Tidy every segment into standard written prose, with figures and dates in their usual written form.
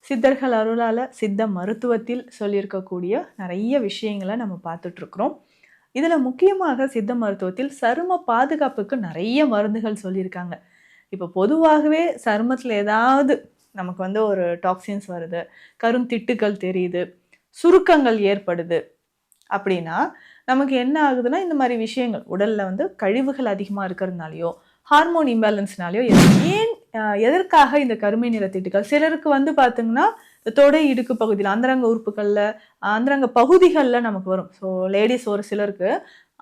சித்தர்கள் அருளால சித்த மருத்துவத்தில் சொல்லியிருக்கக்கூடிய நிறைய விஷயங்களை நம்ம பார்த்துட்டு இருக்கிறோம். இதுல முக்கியமாக சித்த மருத்துவத்தில் சரும பாதுகாப்புக்கு நிறைய மருந்துகள் சொல்லியிருக்காங்க. இப்போ பொதுவாகவே சருமத்துல ஏதாவது நமக்கு ஒரு டாக்ஸின்ஸ் வருது, கருந்திட்டுக்கள் தெரியுது, சுருக்கங்கள் ஏற்படுது அப்படின்னா நமக்கு என்ன ஆகுதுன்னா இந்த மாதிரி விஷயங்கள் உடல்ல கழிவுகள் அதிகமா இருக்கிறதுனாலயோ ஹார்மோன் இம்பேலன்ஸ்னாலயோ ஏன் எதற்காக இந்த கருமை நிற தீட்டுகள் சிலருக்கு பார்த்தீங்கன்னா தொடை இடுக்கு பகுதியில் அந்தரங்க உறுப்புகள்ல அந்தரங்க பகுதிகளில் நமக்கு வரும். ஸோ லேடிஸ் ஒரு சிலருக்கு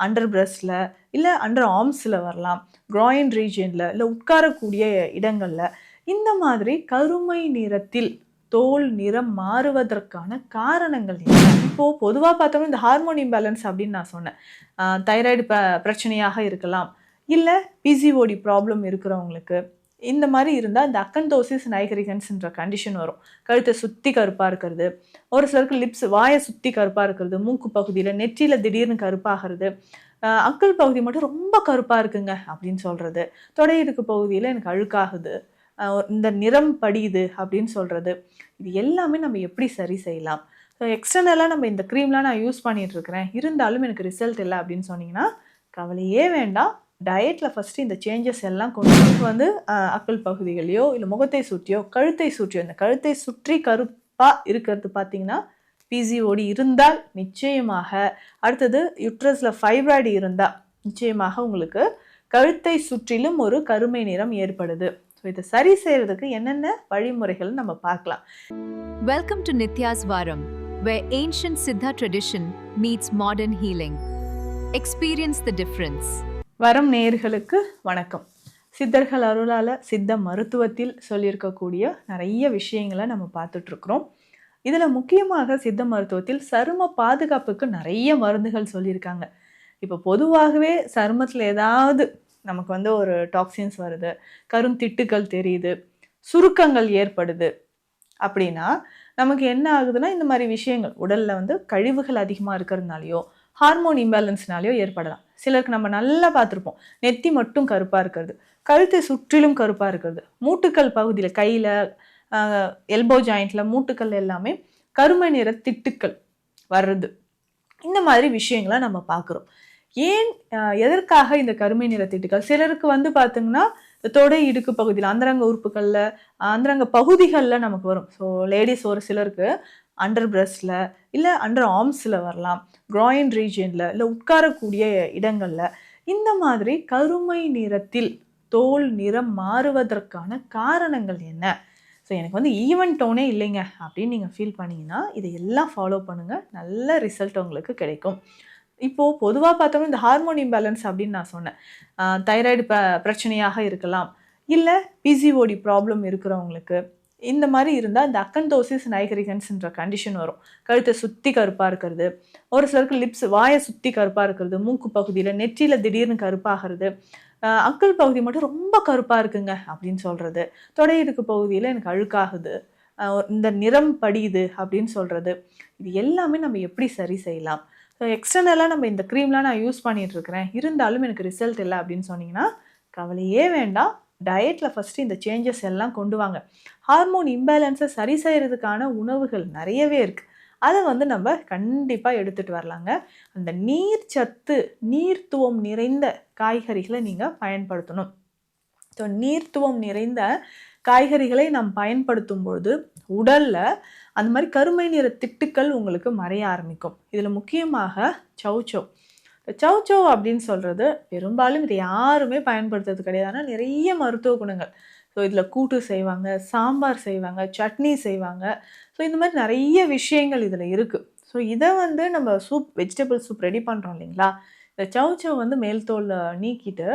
அண்டர் பிரஸ்ட்ல இல்லை அண்டர் ஆர்ம்ஸில் வரலாம், groin ரீஜியன்ல இல்லை உட்காரக்கூடிய இடங்கள்ல இந்த மாதிரி கருமை நிறத்தில் தோல் நிறம் மாறுவதற்கான காரணங்கள் என்ன? இப்போ பொதுவாக பார்த்தோம்னா இந்த ஹார்மோன் இம்பேலன்ஸ் அப்படின்னு நான் சொன்னேன். தைராய்டு பிரச்சனையாக இருக்கலாம், இல்லை பிசிஓடி ப்ராப்ளம் இருக்கிறவங்களுக்கு இந்த மாதிரி இருந்தால் இந்த அக்கன்தோசிஸ் நைகரிகன்ஸ்ன்ற கண்டிஷன் வரும். கழுத்தை சுற்றி கருப்பாக இருக்கிறது, ஒரு சிலருக்கு லிப்ஸ் வாயை சுற்றி கருப்பாக இருக்கிறது, மூக்கு பகுதியில் நெற்றியில் திடீர்னு கருப்பாகிறது, அக்கல் பகுதி மட்டும் ரொம்ப கருப்பாக இருக்குங்க அப்படின்னு சொல்கிறது, தொடை இடுக்கு பகுதியில் எனக்கு அழுக்காகுது, இந்த நிறம் படியுது அப்படின்னு சொல்கிறது. இது எல்லாமே நம்ம எப்படி சரி செய்யலாம்? ஸோ எக்ஸ்டர்னலாக நம்ம இந்த க்ரீம்லாம் நான் யூஸ் பண்ணிகிட்டு இருக்கிறேன், இருந்தாலும் எனக்கு ரிசல்ட் இல்லை அப்படின்னு சொன்னீங்கன்னா கவலையே வேண்டாம். டயட்டில் ஃபஸ்ட்டு இந்த சேஞ்சஸ் எல்லாம் கொண்டு அக்கல் பகுதிகளையோ இல்லை முகத்தை சுற்றியோ கழுத்தை சுற்றியோ, இந்த கழுத்தை சுற்றி கருப்பாக இருக்கிறது பார்த்தீங்கன்னா பிசிஓடி இருந்தால் நிச்சயமாக, அடுத்தது யுட்ரஸில் ஃபைப்ராய்டு இருந்தால் நிச்சயமாக உங்களுக்கு கழுத்தை சுற்றிலும் ஒரு கருமை நிறம் ஏற்படுது. ஸோ இதை சரி செய்யறதுக்கு என்னென்ன வழிமுறைகள் நம்ம பார்க்கலாம். Welcome to Nitya's Varam, where ancient Siddha tradition meets modern healing. Experience the difference. வரம் நேயர்களுக்கு வணக்கம். சித்தர்கள் அருளால சித்த மருத்துவத்தில் சொல்லியிருக்கக்கூடிய நிறைய விஷயங்களை நம்ம பார்த்துட்டு இருக்கிறோம். இதில் முக்கியமாக சித்த மருத்துவத்தில் சரும பாதுகாப்புக்கு நிறைய மருந்துகள் சொல்லியிருக்காங்க. இப்போ பொதுவாகவே சருமத்தில் ஏதாவது நமக்கு ஒரு டாக்ஸின்ஸ் வருது, கருந்திட்டுக்கள் தெரியுது, சுருக்கங்கள் ஏற்படுது அப்படின்னா நமக்கு என்ன ஆகுதுன்னா இந்த மாதிரி விஷயங்கள் உடலில் கழிவுகள் அதிகமாக இருக்கிறதுனாலையோ ஹார்மோன் இம்பேலன்ஸ்னாலையோ ஏற்படலாம். சிலருக்கு நம்ம நல்லா பார்த்துருப்போம், நெத்தி மட்டும் கருப்பாக இருக்கிறது, கழுத்தை சுற்றிலும் கருப்பாக இருக்கிறது, மூட்டுக்கள் பகுதியில் கையில் எல்போ ஜாயிண்டில் மூட்டுக்கள் எல்லாமே கருமை நிற திட்டுக்கள் வர்றது. இந்த மாதிரி விஷயங்களை நம்ம பார்க்குறோம். ஏன் எதற்காக இந்த கருமை நிற திட்டுக்கள் சிலருக்கு பார்த்தீங்கன்னா தொடை இடுக்கு பகுதியில் அந்தரங்க உறுப்புகளில் அந்தரங்க பகுதிகளில் நமக்கு வரும். ஸோ லேடிஸ் ஒரு சிலருக்கு அண்டர் பிரஸ்ட்ல இல்லை அண்டர் ஆர்ம்ஸில் வரலாம், groin ரீஜியன்ல இல்லை உட்காரக்கூடிய இடங்களில் இந்த மாதிரி கருமை நிறத்தில் தோல் நிறம் மாறுவதற்கான காரணங்கள் என்ன? ஸோ எனக்கு ஈவன் டோனே இல்லைங்க அப்படின்னு நீங்கள் ஃபீல் பண்ணிங்கன்னா இதையெல்லாம் ஃபாலோ பண்ணுங்கள், நல்ல ரிசல்ட் உங்களுக்கு கிடைக்கும். இப்போது பொதுவாக பார்த்தோம்னா இந்த ஹார்மோன் இம்பேலன்ஸ் அப்படின்னு நான் சொன்னேன். தைராய்டு பிரச்சனையாக இருக்கலாம், இல்லை பிசிஓடி ப்ராப்ளம் இருக்கிறவங்களுக்கு இந்த மாதிரி இருந்தால் இந்த அக்கன்தோசிஸ் நைகரிகன்ஸ்ன்ற கண்டிஷன் வரும். கழுத்தை சுற்றி கருப்பாக இருக்கிறது, ஒரு சிலருக்கு லிப்ஸ் வாயை சுற்றி கருப்பாக இருக்கிறது, மூக்கு பகுதியில் நெற்றியில் திடீர்னு கருப்பாகிறது, அக்கல் பகுதி மட்டும் ரொம்ப கருப்பாக இருக்குங்க அப்படின்னு சொல்கிறது, தொடை இடுக்கு பகுதியில் எனக்கு அழுக்காகுது, இந்த நிறம் படியுது அப்படின்னு சொல்கிறது. இது எல்லாமே நம்ம எப்படி சரி செய்யலாம்? ஸோ எக்ஸ்டர்னலாக நம்ம இந்த க்ரீம்லாம் நான் யூஸ் பண்ணிகிட்டு இருக்கிறேன், இருந்தாலும் எனக்கு ரிசல்ட் இல்லை அப்படின்னு சொன்னீங்கன்னா கவலையே வேண்டாம். டயட்டில் ஃபஸ்ட்டு இந்த சேஞ்சஸ் எல்லாம் கொண்டு வாங்க. ஹார்மோன் இம்பேலன்ஸை சரி செய்கிறதுக்கான உணவுகள் நிறையவே இருக்குது, அதை நம்ம கண்டிப்பாக எடுத்துகிட்டு வரலாங்க. அந்த நீர் சத்து நீர்த்துவம் நிறைந்த காய்கறிகளை நீங்கள் பயன்படுத்தணும். ஸோ நீர்த்துவம் நிறைந்த காய்கறிகளை நாம் பயன்படுத்தும் பொழுது உடலில் அந்த மாதிரி கருமை நிற திட்டுக்கள் உங்களுக்கு மறைய ஆரம்பிக்கும். இதில் முக்கியமாக சௌச்சவ். சௌச்சவ் அப்படின்னு சொல்கிறது பெரும்பாலும் இதை யாருமே பயன்படுத்துறது கிடையாது, ஆனால் நிறைய மருத்துவ குணங்கள். ஸோ இதில் கூட்டு செய்வாங்க, சாம்பார் செய்வாங்க, சட்னி செய்வாங்க. ஸோ இந்த மாதிரி நிறைய விஷயங்கள் இதில் இருக்குது. ஸோ இதை நம்ம சூப், வெஜிடபிள் சூப் ரெடி பண்ணுறோம் இல்லைங்களா, இந்த சௌச்சவ் மேல் தோல் நீக்கிட்டு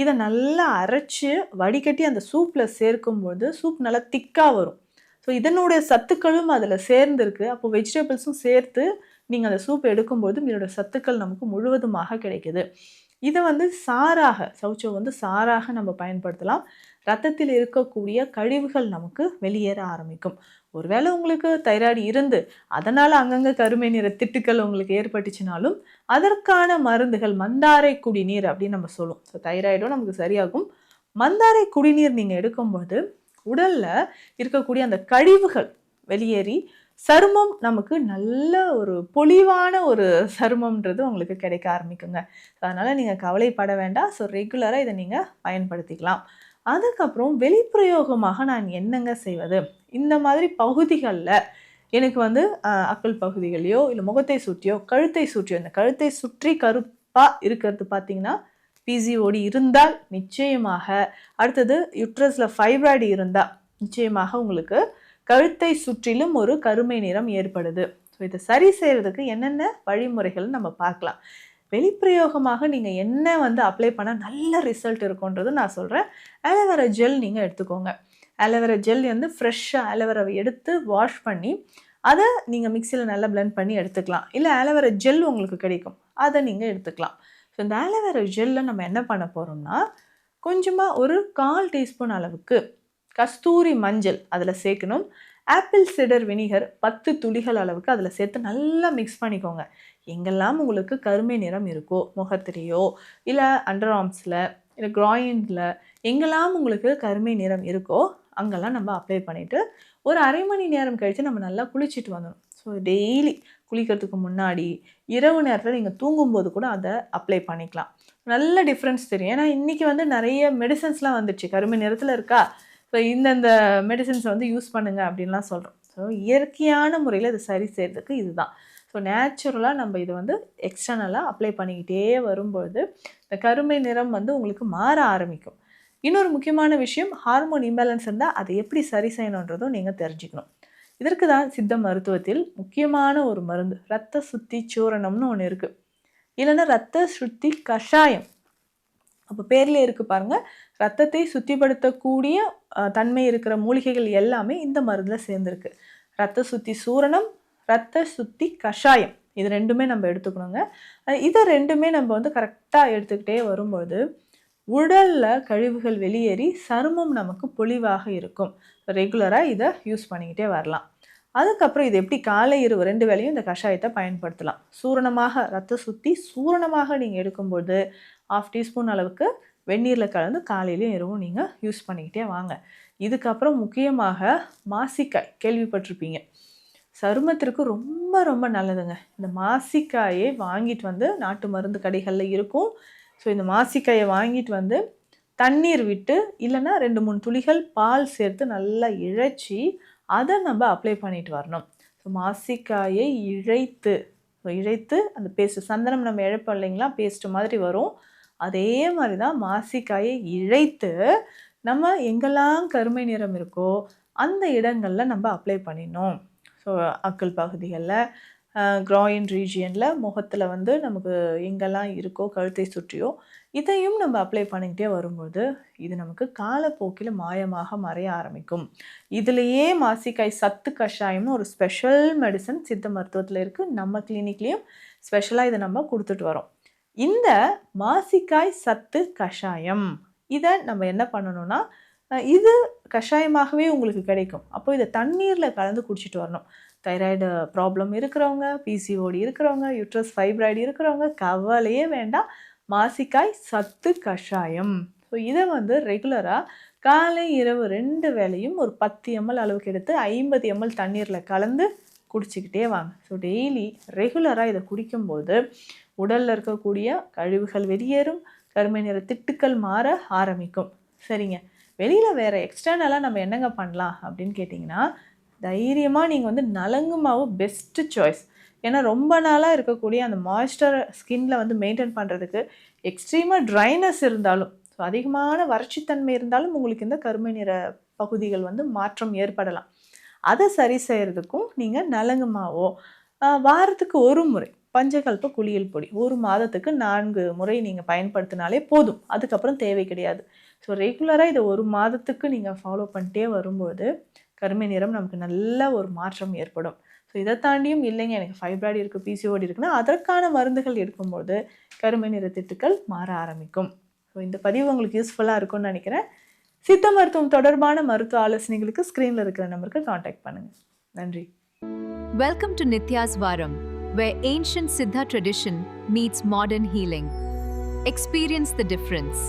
இதை நல்லா அரைச்சி வடிகட்டி அந்த சூப்பில் சேர்க்கும்போது சூப் நல்லா திக்காக வரும். ஸோ இதனுடைய சத்துக்களும் அதில் சேர்ந்துருக்கு. அப்போ வெஜிடபிள்ஸும் சேர்த்து நீங்கள் அந்த சூப் எடுக்கும்போது இதோட சத்துக்கள் நமக்கு முழுவதுமாக கிடைக்குது. இதை சாராக சௌச்சவ் சாராக நம்ம பயன்படுத்தலாம். ரத்தத்தில் இருக்கக்கூடிய கழிவுகள் நமக்கு வெளியேற ஆரம்பிக்கும். ஒருவேளை உங்களுக்கு தைராய்டு இருந்து அதனால் அங்கங்கே கருமை நிற திட்டுக்கள் உங்களுக்கு ஏற்பட்டுச்சுனாலும் அதற்கான மருந்துகள் மந்தாரை குடிநீர் அப்படின்னு நம்ம சொல்லுவோம். ஸோ தைராய்டும் நமக்கு சரியாகும். மந்தாரை குடிநீர் நீங்கள் எடுக்கும்போது உடலில் இருக்கக்கூடிய அந்த கழிவுகள் வெளியேறி சருமம் நமக்கு நல்ல ஒரு பொலிவான ஒரு சருமம்ன்றது உங்களுக்கு கிடைக்க ஆரம்பிக்குங்க. அதனால் நீங்கள் கவலைப்பட வேண்டாம். ஸோ ரெகுலராக இதை நீங்கள் பயன்படுத்திக்கலாம். அதுக்கப்புறம் வெளிப்பிரயோகமாக நான் என்னங்க செய்வது? இந்த மாதிரி பகுதிகளில் எனக்கு வந்து அக்கல் பகுதிகளையோ இல்லை முகத்தை சுற்றியோ கழுத்தை சுற்றியோ, இந்த கழுத்தை சுற்றி கருப்பாக இருக்கிறது பார்த்தீங்கன்னா பிசிஓடி இருந்தால் நிச்சயமாக, அடுத்தது யுட்ரஸில் ஃபைப்ராய்டு இருந்தால் நிச்சயமாக உங்களுக்கு கழுத்தை சுற்றிலும் ஒரு கருமை நிறம் ஏற்படுது. ஸோ இதை சரி செய்கிறதுக்கு என்னென்ன வழிமுறைகள் நம்ம பார்க்கலாம். வெளிப்பிரயோகமாக நீங்கள் என்ன வந்து அப்ளை பண்ணால் நல்ல ரிசல்ட் இருக்குன்றது நான் சொல்கிறேன். ஆலோவேரா ஜெல் நீங்கள் எடுத்துக்கோங்க. ஆலோவேரா ஜெல் வந்து ஃப்ரெஷ்ஷாக ஆலோவேராவை எடுத்து வாஷ் பண்ணி அதை நீங்கள் மிக்சியில் நல்லா பிளெண்ட் பண்ணி எடுத்துக்கலாம். இல்லை ஆலோவேரா ஜெல் உங்களுக்கு கிடைக்கும், அதை நீங்கள் எடுத்துக்கலாம். ஸோ இந்த ஆலோவேரா ஜெல்லில் நம்ம என்ன பண்ண போகிறோம்னா, கொஞ்சமாக ஒரு 1/4 டீஸ்பூன் அளவுக்கு கஸ்தூரி மஞ்சள் அதில் சேர்க்கணும். ஆப்பிள் சிடர் வினிகர் 10 துளிகள் அளவுக்கு அதில் சேர்த்து நல்லா மிக்ஸ் பண்ணிக்கோங்க. எங்கெல்லாம் உங்களுக்கு கருமை நிறம் இருக்கோ, முகத்திலேயோ இல்லை அண்டர் ஆர்ம்ஸில் இல்லை க்ராயினில் எங்கெல்லாம் உங்களுக்கு கருமை நிறம் இருக்கோ அங்கெல்லாம் நம்ம அப்ளை பண்ணிவிட்டு ஒரு அரை மணி நேரம் கழித்து நம்ம நல்லா குளிச்சுட்டு வந்துடும். ஸோ டெய்லி குளிக்கிறதுக்கு முன்னாடி இரவு நேரத்தில் நீங்கள் தூங்கும்போது கூட அதை அப்ளை பண்ணிக்கலாம். நல்ல டிஃப்ரென்ஸ் தெரியும். ஏன்னா இன்றைக்கி வந்து நிறைய மெடிசன்ஸ்லாம் வந்துடுச்சு, கருமை நிறத்தில் இருக்கா, ஸோ இந்தந்த மெடிசன்ஸை வந்து யூஸ் பண்ணுங்கள் அப்படின்லாம் சொல்கிறோம். ஸோ இயற்கையான முறையில் இதை சரி செய்கிறதுக்கு இதுதான். ஸோ நேச்சுரலாக நம்ம இதை வந்து எக்ஸ்டர்னலாக அப்ளை பண்ணிக்கிட்டே வரும்பொழுது இந்த கருமை நிறம் வந்து உங்களுக்கு மாற ஆரம்பிக்கும். இன்னொரு முக்கியமான விஷயம், ஹார்மோன் இம்பேலன்ஸ் இருந்தால் அதை எப்படி சரி செய்யணுன்றதும் நீங்கள் தெரிஞ்சுக்கணும். இதற்கு தான் சித்த மருத்துவத்தில் முக்கியமான ஒரு மருந்து இரத்த சுத்தி சூரணம்னு ஒன்று இருக்குது, இல்லைன்னா இரத்த சுத்தி கஷாயம். அப்போ பேர்லேயே இருக்குது பாருங்கள், ரத்தத்தை சுத்திப்படுத்தக்கூடிய தன்மை இருக்கிற மூலிகைகள் எல்லாமே இந்த மருந்தில் சேர்ந்துருக்கு. இரத்த சுத்தி சூரணம், இரத்த சுத்தி கஷாயம், இது ரெண்டுமே நம்ம எடுத்துக்கணுங்க. இதை ரெண்டுமே நம்ம வந்து கரெக்டாக எடுத்துக்கிட்டே வரும்போது உடலில் கழிவுகள் வெளியேறி சருமம் நமக்கு பொலிவாக இருக்கும். ரெகுலராக இதை யூஸ் பண்ணிக்கிட்டே வரலாம். அதுக்கப்புறம் இது எப்படி காலை இரவு 2 வேளையும் இந்த கஷாயத்தை பயன்படுத்தலாம். சூரணமாக ரத்த சுத்தி சூரணமாக நீங்கள் எடுக்கும்போது 1/2 டீஸ்பூன் அளவுக்கு வெந்நீரில் கலந்து காலையிலையும் இரவும் நீங்கள் யூஸ் பண்ணிக்கிட்டே வாங்க. இதுக்கப்புறம் முக்கியமாக மாசிக்காய் கேள்விப்பட்டிருப்பீங்க, சருமத்திற்கு ரொம்ப ரொம்ப நல்லதுங்க. இந்த மாசிக்காயை வாங்கிட்டு வந்து நாட்டு மருந்து கடைகளில் இருக்கும். ஸோ இந்த மாசிக்காயை வாங்கிட்டு வந்து தண்ணீர் விட்டு இல்லைன்னா 2-3 துளிகள் பால் சேர்த்து நல்லா இழைச்சி அதை நம்ம அப்ளை பண்ணிட்டு வரணும். ஸோ மாசிக்காயை இழைத்து அந்த பேஸ்ட்டு, சந்தனம் நம்ம இழைப்போம் இல்லைங்களா, பேஸ்ட்டு மாதிரி வரும். அதே மாதிரி தான் மாசிக்காயை இழைத்து நம்ம எங்கெல்லாம் கருமை நிறம் இருக்கோ அந்த இடங்களில் நம்ம அப்ளை பண்ணிடணும். ஸோ அக்கல் பகுதிகளில், க்ராயின் ரீஜியனில், முகத்தில் வந்து நமக்கு எங்கெல்லாம் இருக்கோ கழுத்தை சுற்றியோ இதையும் நம்ம அப்ளை பண்ணிக்கிட்டே வரும்போது இது நமக்கு காலப்போக்கில் மாயமாக மறைய ஆரம்பிக்கும். இதுலேயே மாசிக்காய் சத்து கஷாயம்னு ஒரு ஸ்பெஷல் மெடிசன் சித்த மருத்துவத்தில் இருக்குது. நம்ம கிளினிக்லேயும் ஸ்பெஷலாக இதை நம்ம கொடுத்துட்டு வரோம். இந்த மாசிக்காய் சத்து கஷாயம் இதை நம்ம என்ன பண்ணணும்னா, இது கஷாயமாகவே உங்களுக்கு கிடைக்கும். அப்போ இதை தண்ணீரில் கலந்து குடிச்சிட்டு வரணும். தைராய்டு ப்ராப்ளம் இருக்கிறவங்க, பிசிஓடி இருக்கிறவங்க, யூட்ரஸ் ஃபைப்ராய்டு இருக்கிறவங்க கவலையே வேண்டாம், மாசிக்காய் சத்து கஷாயம். ஸோ இதை வந்து ரெகுலராக காலை இரவு 2 வேளையும் ஒரு 10 ml அளவுக்கு எடுத்து 50 ml தண்ணீரில் கலந்து குடிச்சிக்கிட்டே வாங்க. ஸோ டெய்லி ரெகுலராக இதை குடிக்கும்போது உடலில் இருக்கக்கூடிய கழிவுகள் வெளியேறும், கருமை நிற திட்டுக்கள் மாற ஆரம்பிக்கும். சரிங்க, வெளியில் வேறு எக்ஸ்டர்னலாக நம்ம என்னங்க பண்ணலாம் அப்படின்னு கேட்டிங்கன்னா, தைரியமாக நீங்கள் வந்து நலங்கு மாவு பெஸ்ட்டு சாய்ஸ். ஏன்னா ரொம்ப நாளாக இருக்கக்கூடிய அந்த மாய்ஸ்டர் ஸ்கின்ல வந்து மெயின்டைன் பண்ணுறதுக்கு எக்ஸ்ட்ரீமாக ட்ரைனஸ் இருந்தாலும், ஸோ அதிகமான வறட்சித்தன்மை இருந்தாலும் உங்களுக்கு இந்த கருமை நிற பகுதிகள் வந்து மாற்றம் ஏற்படலாம். அதை சரி செய்கிறதுக்கும் நீங்கள் நலங்கு மாவோ வாரத்துக்கு 1 முறை பஞ்சகல்ப குளியல் பொடி 1 மாதத்துக்கு 4 முறை நீங்கள் பயன்படுத்தினாலே போதும். அதுக்கப்புறம் தேவை கிடையாது. ஸோ ரெகுலராக இதை 1 மாதத்துக்கு நீங்கள் ஃபாலோ பண்ணிட்டே வரும்போது கருமை நிறம் நமக்கு நல்ல ஒரு மாற்றம் ஏற்படும். ஸோ இதை தாண்டியும் இல்லைங்க எனக்கு ஃபைப்ராய்டு இருக்குது, பிசிஓடி இருக்குன்னா அதற்கான மருந்துகள் எடுக்கும்போது கருமை நிற திட்டுக்கள் மாற ஆரம்பிக்கும். ஸோ இந்த பதிவு உங்களுக்கு யூஸ்ஃபுல்லாக இருக்கும்னு நினைக்கிறேன். சித்த மருத்துவம் தொடர்பான மருத்துவ ஆலோசனைகளுக்கு ஸ்க்ரீனில் இருக்கிற நம்பருக்கு காண்டாக்ட் பண்ணுங்கள். நன்றி. Welcome to Nitya's Varam, where ancient Siddha tradition meets modern healing. Experience the difference.